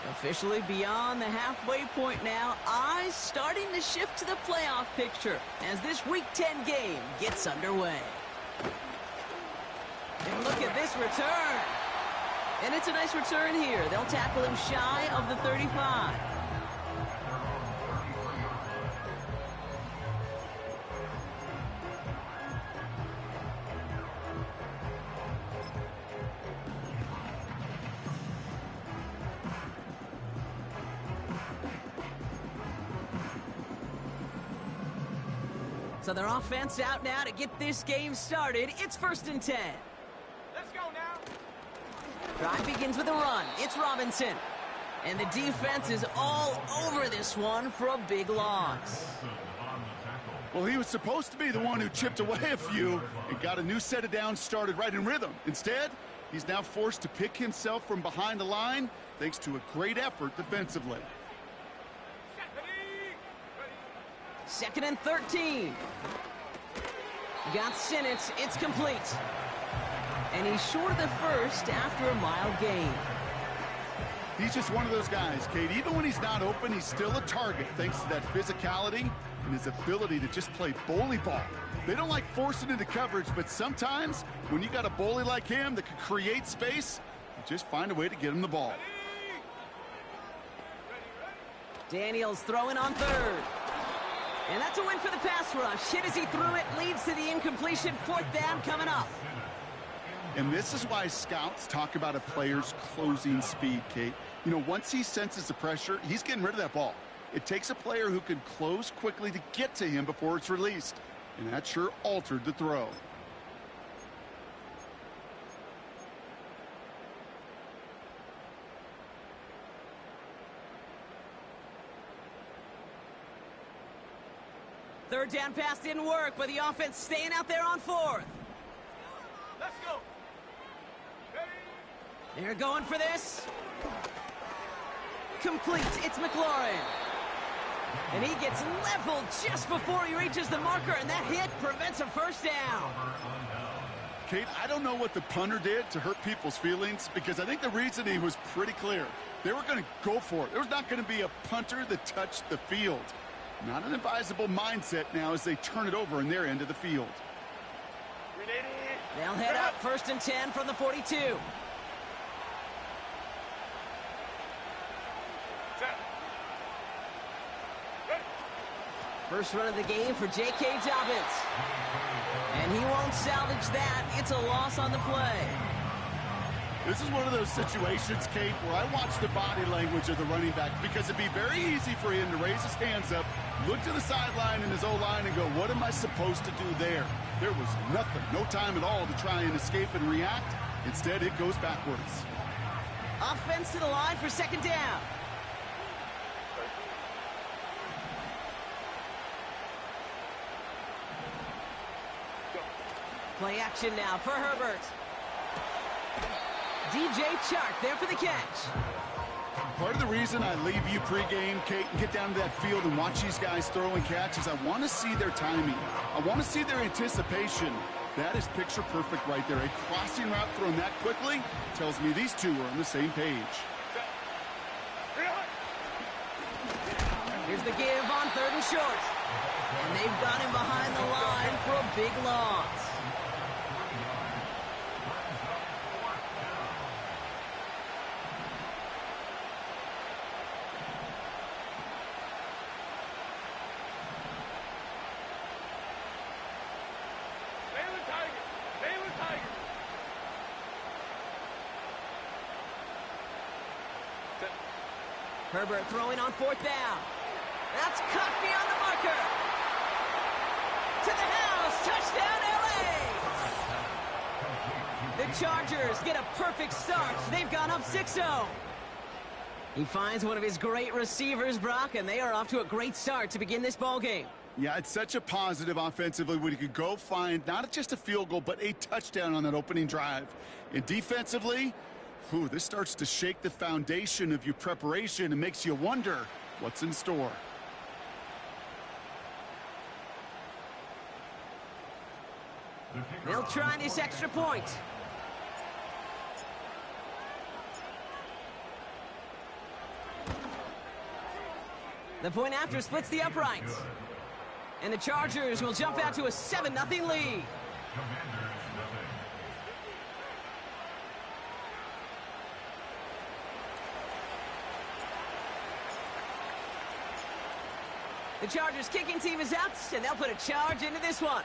Officially beyond the halfway point now, eyes starting to shift to the playoff picture as this Week 10 game gets underway. And look at this return. And it's a nice return here. They'll tackle him shy of the 35. So their offense out now to get this game started. It's 1st and 10. Let's go now. Drive begins with a run. It's Robinson. And the defense is all over this one for a big loss. Well, he was supposed to be the one who chipped away a few and got a new set of downs started right in rhythm. Instead, he's now forced to pick himself from behind the line thanks to a great effort defensively. 2nd and 13. Got Sinnott. It's complete. And he's short of the first after a mild gain. He's just one of those guys, Kate. Even when he's not open, he's still a target thanks to that physicality and his ability to just play bully ball. They don't like forcing into coverage, but sometimes when you got a bully like him that can create space, you just find a way to get him the ball. Daniels throwing on 3rd. And that's a win for the pass rush. Hit as he threw it, leads to the incompletion. 4th down coming up. And this is why scouts talk about a player's closing speed, Kate. You know, once he senses the pressure, he's getting rid of that ball. It takes a player who can close quickly to get to him before it's released. And that sure altered the throw. Third down pass didn't work, but the offense staying out there on 4th. Let's go. They're going for this. Complete. It's McLaurin. And he gets leveled just before he reaches the marker, and that hit prevents a 1st down. Kate, I don't know what the punter did to hurt people's feelings because I think the reasoning was pretty clear. They were going to go for it. There was not going to be a punter that touched the field. Not an advisable mindset now as they turn it over in their end of the field. They'll head up 1st and 10 from the 42. First run of the game for J.K. Dobbins. And he won't salvage that. It's a loss on the play. This is one of those situations, Kate, where I watch the body language of the running back because it'd be very easy for him to raise his hands up, look to the sideline in his O-line and go, what am I supposed to do there? There was nothing, no time at all to try and escape and react. Instead, it goes backwards. Offense to the line for 2nd down. Play action now for Herbert. DJ Chark there for the catch. Part of the reason I leave you pregame, Kate, and get down to that field and watch these guys throw and catch is I want to see their timing. I want to see their anticipation. That is picture perfect right there. A crossing route thrown that quickly tells me these two are on the same page. Here's the give on 3rd and short. And they've got him behind the line for a big loss. Herbert throwing on 4th down. That's cut beyond the marker. To the house. Touchdown, L.A. The Chargers get a perfect start. They've gone up 6-0. He finds one of his great receivers, Brock, and they are off to a great start to begin this ballgame. Yeah, it's such a positive offensively when you could go find not just a field goal, but a touchdown on that opening drive. And defensively, this starts to shake the foundation of your preparation and makes you wonder what's in store. They'll try this extra point. The point after splits the uprights. And the Chargers will jump out to a 7-0 lead. The Chargers kicking team is out, and they'll put a charge into this one.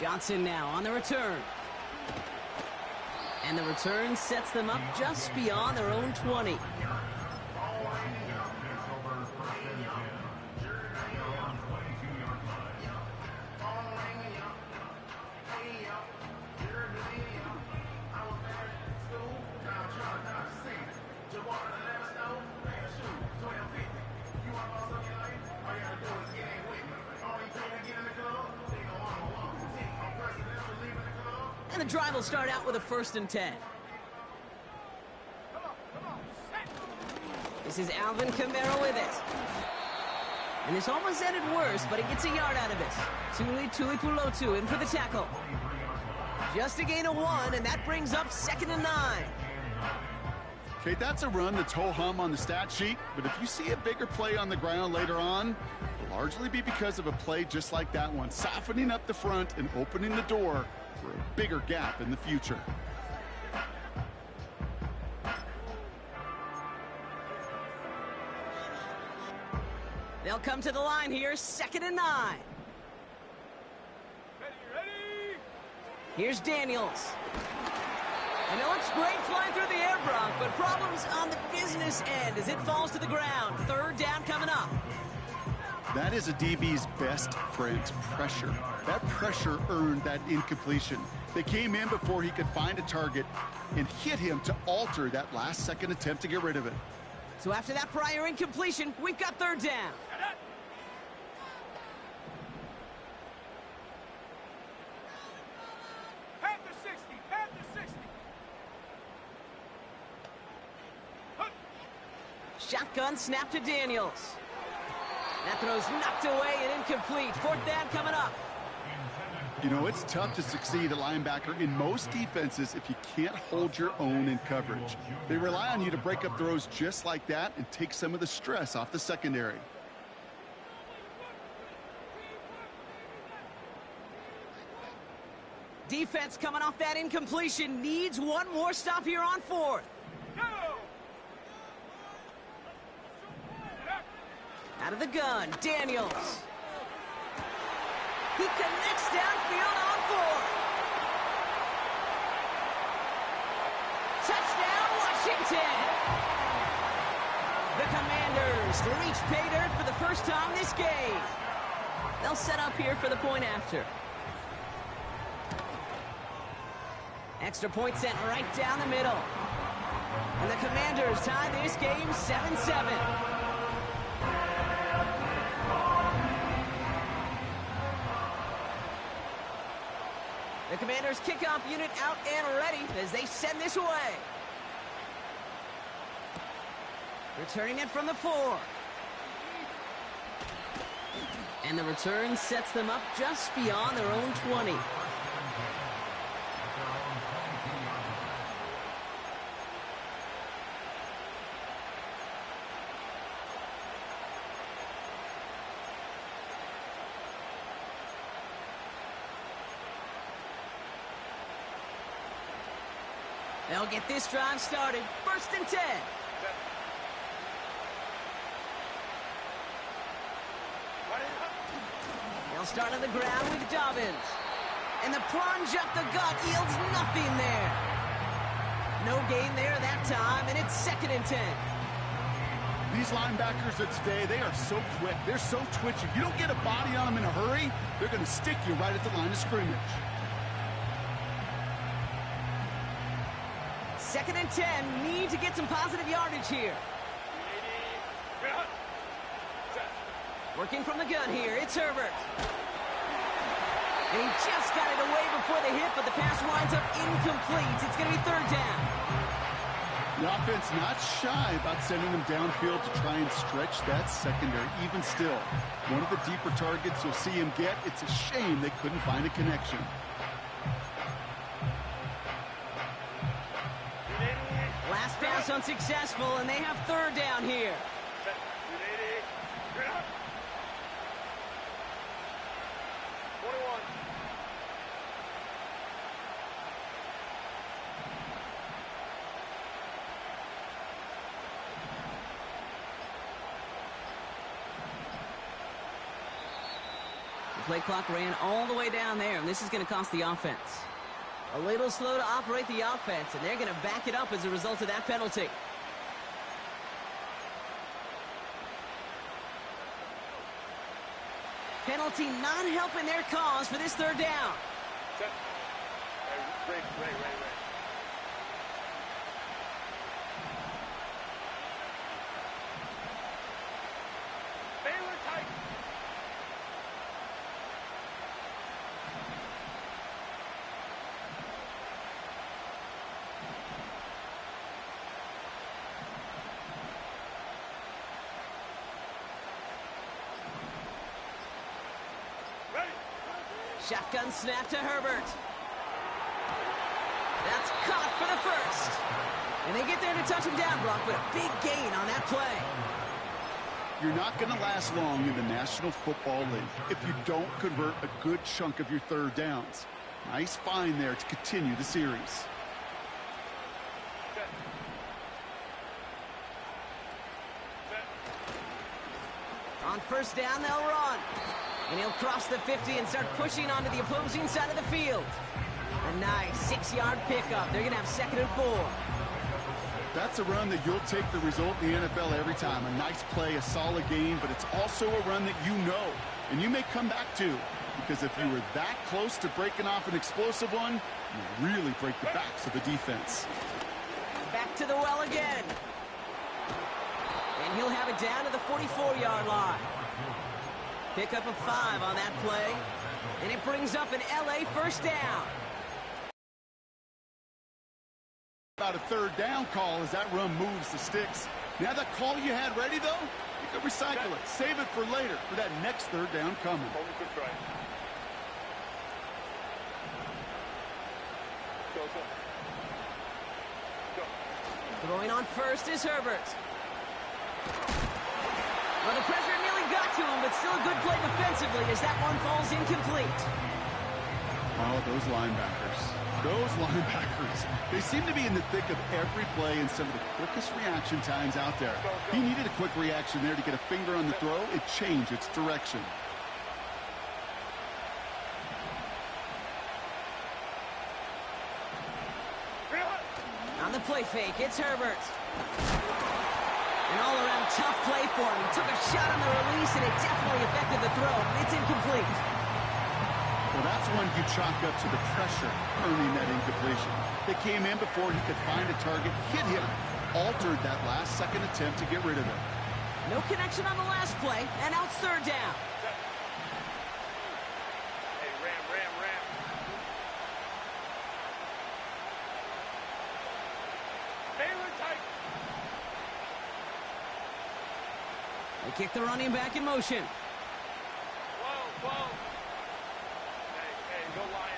Johnson now on the return. And the return sets them up just beyond their own 20. And the drive will start out with a 1st and 10. This is Alvin Kamara with it. And this almost ended worse, but he gets a yard out of it. Tulipulotu in for the tackle. Just a gain of 1, and that brings up 2nd and 9. Okay, that's a run that's ho-hum on the stat sheet, but if you see a bigger play on the ground later on, it'll largely be because of a play just like that one, softening up the front and opening the door for a bigger gap in the future. They'll come to the line here, 2nd and 9. Ready. Here's Daniels. And it looks great flying through the air, Brock, but problems on the business end as it falls to the ground. 3rd down coming up. That is a DB's best friend, pressure. That pressure earned that incompletion. They came in before he could find a target and hit him to alter that last-second attempt to get rid of it. So after that prior incompletion, we've got 3rd down. Panther 60. Shotgun snap to Daniels. That throw's knocked away and incomplete. 4th down coming up. You know, it's tough to succeed at linebacker in most defenses if you can't hold your own in coverage. They rely on you to break up throws just like that and take some of the stress off the secondary. Defense coming off that incompletion needs one more stop here on 4th. Out of the gun, Daniels. He connects downfield on 4th. Touchdown, Washington! The Commanders reach pay dirt for the first time this game. They'll set up here for the point after. Extra point sent right down the middle. And the Commanders tie this game 7-7. The Commanders' kickoff unit out and ready as they send this away. Returning it from the 4. And the return sets them up just beyond their own 20. They'll get this drive started. 1st and 10. They'll start on the ground with Dobbins. And the plunge up the gut yields nothing there. No gain there that time, and it's 2nd and 10. These linebackers of today, they are so quick. They're so twitchy. You don't get a body on them in a hurry, they're going to stick you right at the line of scrimmage. 2nd and 10, need to get some positive yardage here. Working from the gun here, it's Herbert. And he just got it away before the hit, but the pass winds up incomplete. It's going to be 3rd down. The offense not shy about sending them downfield to try and stretch that secondary. Even still, one of the deeper targets you'll see him get. It's a shame they couldn't find a connection. Last pass pass unsuccessful, and they have third down here. Play clock ran all the way down there, and this is going to cost the offense. A little slow to operate the offense, and they're going to back it up as a result of that penalty. Penalty not helping their cause for this third down. Ray. Baylor tight. Shotgun snap to Herbert. That's caught for the first. And they get there to touch him down, Brock, but a big gain on that play. You're not going to last long in the National Football League if you don't convert a good chunk of your third downs. Nice find there to continue the series. On first down, they'll run. And he'll cross the 50 and start pushing onto the opposing side of the field. A nice 6-yard pickup. They're going to have 2nd and 4. That's a run that you'll take the result in the NFL every time. A nice play, a solid game, but it's also a run that you know and you may come back to, because if you were that close to breaking off an explosive one, you really break the backs of the defense. Back to the well again. And he'll have it down to the 44-yard line. Pick up a 5 on that play, and it brings up an LA first down. About a third down call as that run moves the sticks. Now that call you had ready, though, you can recycle it. Save it for later for that next third down coming. Throwing on first is Herbert. Well, the pressure nearly got to him, but still a good play defensively as that one falls incomplete. Oh, those linebackers. They seem to be in the thick of every play and some of the quickest reaction times out there. He needed a quick reaction there to get a finger on the throw. It changed its direction. On the play fake, it's Herbert. An all-around tough play for him. He took a shot on the release, and it definitely affected the throw. It's incomplete. Well, that's one you chalk up to the pressure earning that incompletion. They came in before he could find a target, hit him, altered that last-second attempt to get rid of it. No connection on the last play, and now it's third down. Hey, Ram. Baylor tight. They kick the running back in motion. Whoa. Hey, go line.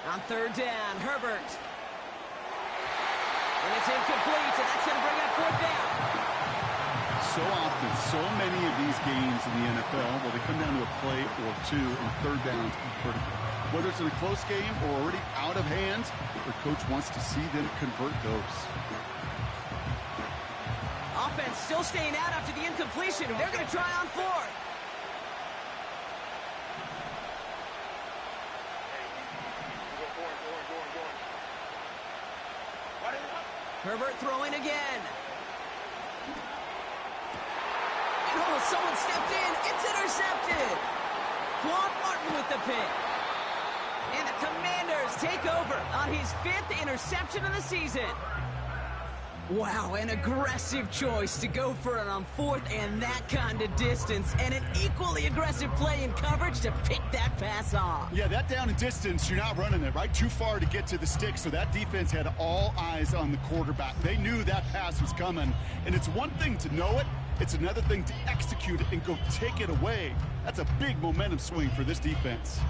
On third down, Herbert. And it's incomplete, and that's going to bring up fourth down. So often, so many of these games in the NFL, well, they come down to a play or two, and third downs be critical. Whether it's in a close game or already out of hand, the coach wants to see them convert those. Offense still staying out after the incompletion. They're going to try on fourth. Herbert throwing again. Oh, someone stepped in. It's intercepted. Quan Martin with the pick. And the Commanders take over on his 5th interception of the season. Wow, an aggressive choice to go for it on fourth and that kind of distance, and an equally aggressive play in coverage to pick that pass off. Yeah, that down and distance, you're not running it, right? Too far to get to the stick, so that defense had all eyes on the quarterback. They knew that pass was coming, and it's one thing to know it, it's another thing to execute it and go take it away. That's a big momentum swing for this defense.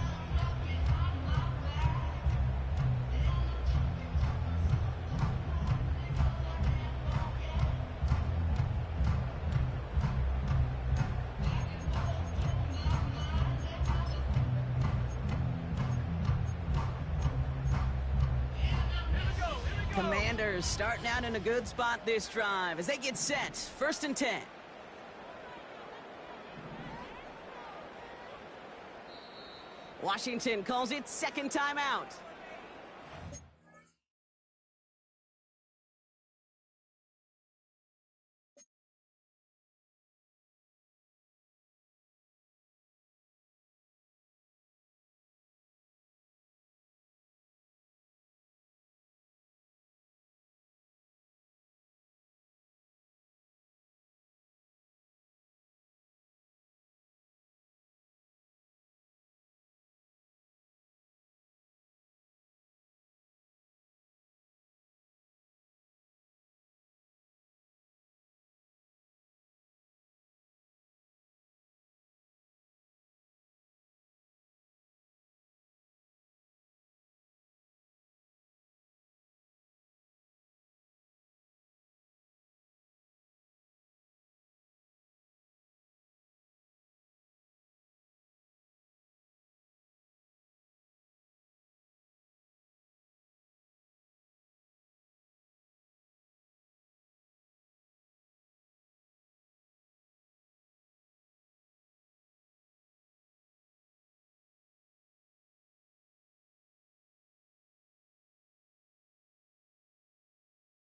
Commanders starting out in a good spot this drive as they get set. 1st and 10. Washington calls it second timeout.